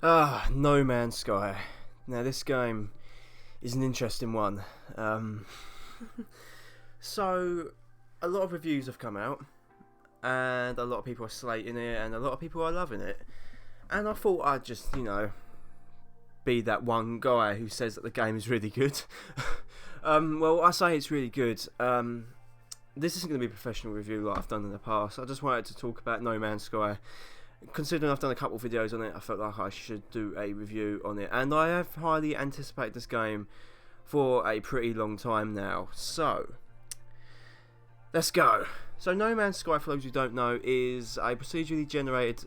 No Man's Sky. Now this game is an interesting one. So a lot of reviews have come out, and a lot of people are slating it, and a lot of people are loving it. And I thought I'd just, be that one guy who says that the game is really good. Well, I say it's really good. This isn't going to be a professional review like I've done in the past. I just wanted to talk about No Man's Sky. Considering I've done a couple of videos on it, I felt like I should do a review on it. And I have highly anticipated this game for a pretty long time now. So, let's go. So No Man's Sky, for those who don't know, is a procedurally generated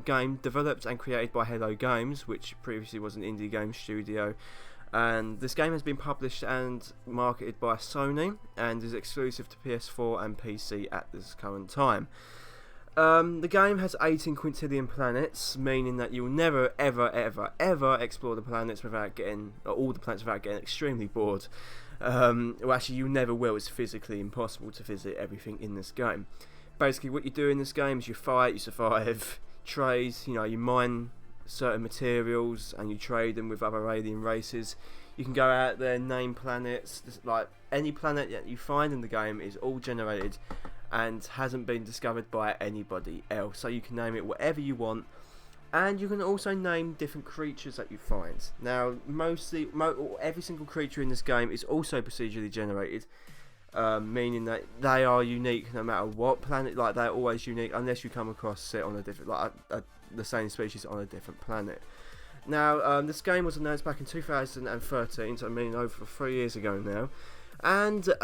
game developed and created by Hello Games, which previously was an indie game studio. And this game has been published and marketed by Sony and is exclusive to PS4 and PC at this current time. The game has 18 quintillion planets, meaning that you'll never, ever, ever, ever explore the planets without getting, or all the planets without getting extremely bored. Well, actually, you never will. It's physically impossible to visit everything in this game. Basically, what you do in this game is you fight, you survive, trade, you mine certain materials, and you trade them with other alien races. You can go out there, name planets. Like any planet that you find in the game is all generated and hasn't been discovered by anybody else. So you can name it whatever you want, and you can also name different creatures that you find. Now, every single creature in this game is also procedurally generated, meaning that they are unique no matter what planet. Like, they're always unique unless you come across it on a different, the same species on a different planet. Now, this game was announced back in 2013, so over 3 years ago now. And the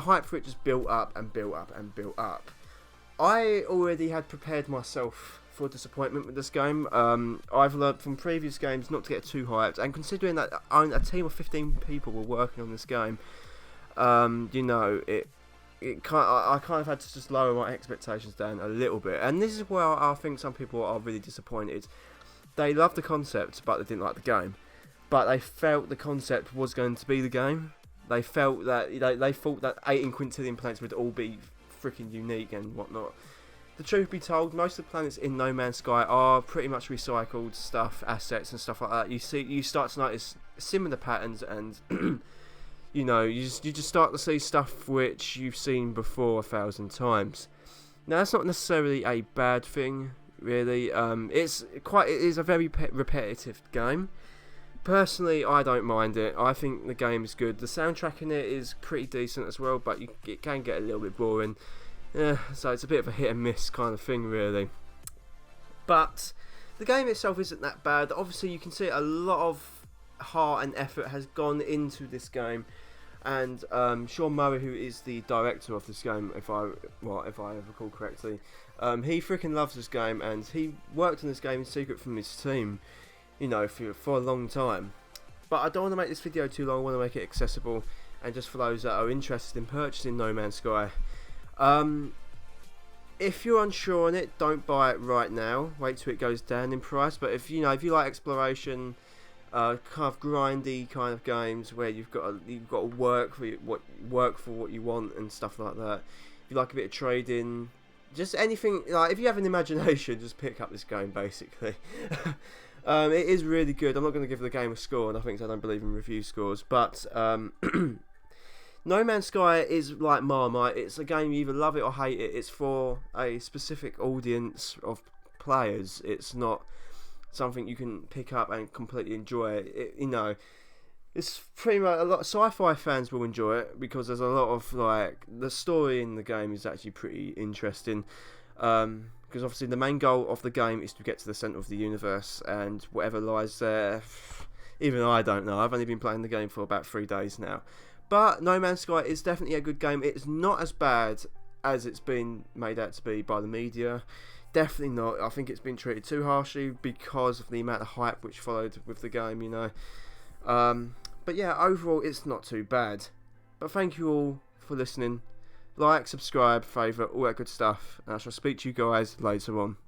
hype for it just built up and built up and built up. I already had prepared myself for disappointment with this game. I've learned from previous games not to get too hyped, and considering that a team of 15 people were working on this game, I kind of had to just lower my expectations down a little bit. And this is where I think some people are really disappointed. They loved the concept, but they didn't like the game. But they felt the concept was going to be the game. They felt that they thought that 18 quintillion planets would all be freaking unique and whatnot. The truth be told, most of the planets in No Man's Sky are pretty much recycled stuff, assets and stuff like that. You start to notice similar patterns, and you just start to see stuff which you've seen before 1,000 times. Now, that's not necessarily a bad thing, really. It is a very repetitive game. Personally, I don't mind it. I think the game is good. The soundtrack in it is pretty decent as well, but it can get a little bit boring. So it's a bit of a hit and miss kind of thing, really. But the game itself isn't that bad. Obviously, you can see a lot of heart and effort has gone into this game. And Sean Murray, who is the director of this game, if I recall correctly, he freaking loves this game, and he worked on this game in secret from his team, for a long time. But I don't want to make this video too long. I want to make it accessible, and just for those that are interested in purchasing No Man's Sky. If you're unsure on it, don't buy it right now. Wait till it goes down in price. But if you like exploration, kind of grindy kind of games where you've got to work for what you want and stuff like that. If you like a bit of trading, just anything, if you have an imagination, just pick up this game basically. It is really good. I'm not going to give the game a score, and I don't believe in review scores, but No Man's Sky is like Marmite. It's a game, you either love it or hate it. It's for a specific audience of players. It's not something you can pick up and completely enjoy. It's pretty much a lot of sci-fi fans will enjoy it, because there's a lot of the story in the game is actually pretty interesting. Because obviously the main goal of the game is to get to the centre of the universe, and whatever lies there, even I don't know. I've only been playing the game for about 3 days now. But No Man's Sky is definitely a good game. It's not as bad as it's been made out to be by the media. Definitely not. I think it's been treated too harshly because of the amount of hype which followed with the game, But yeah, overall it's not too bad. But thank you all for listening. Like, subscribe, favourite, all that good stuff. And I shall speak to you guys later on.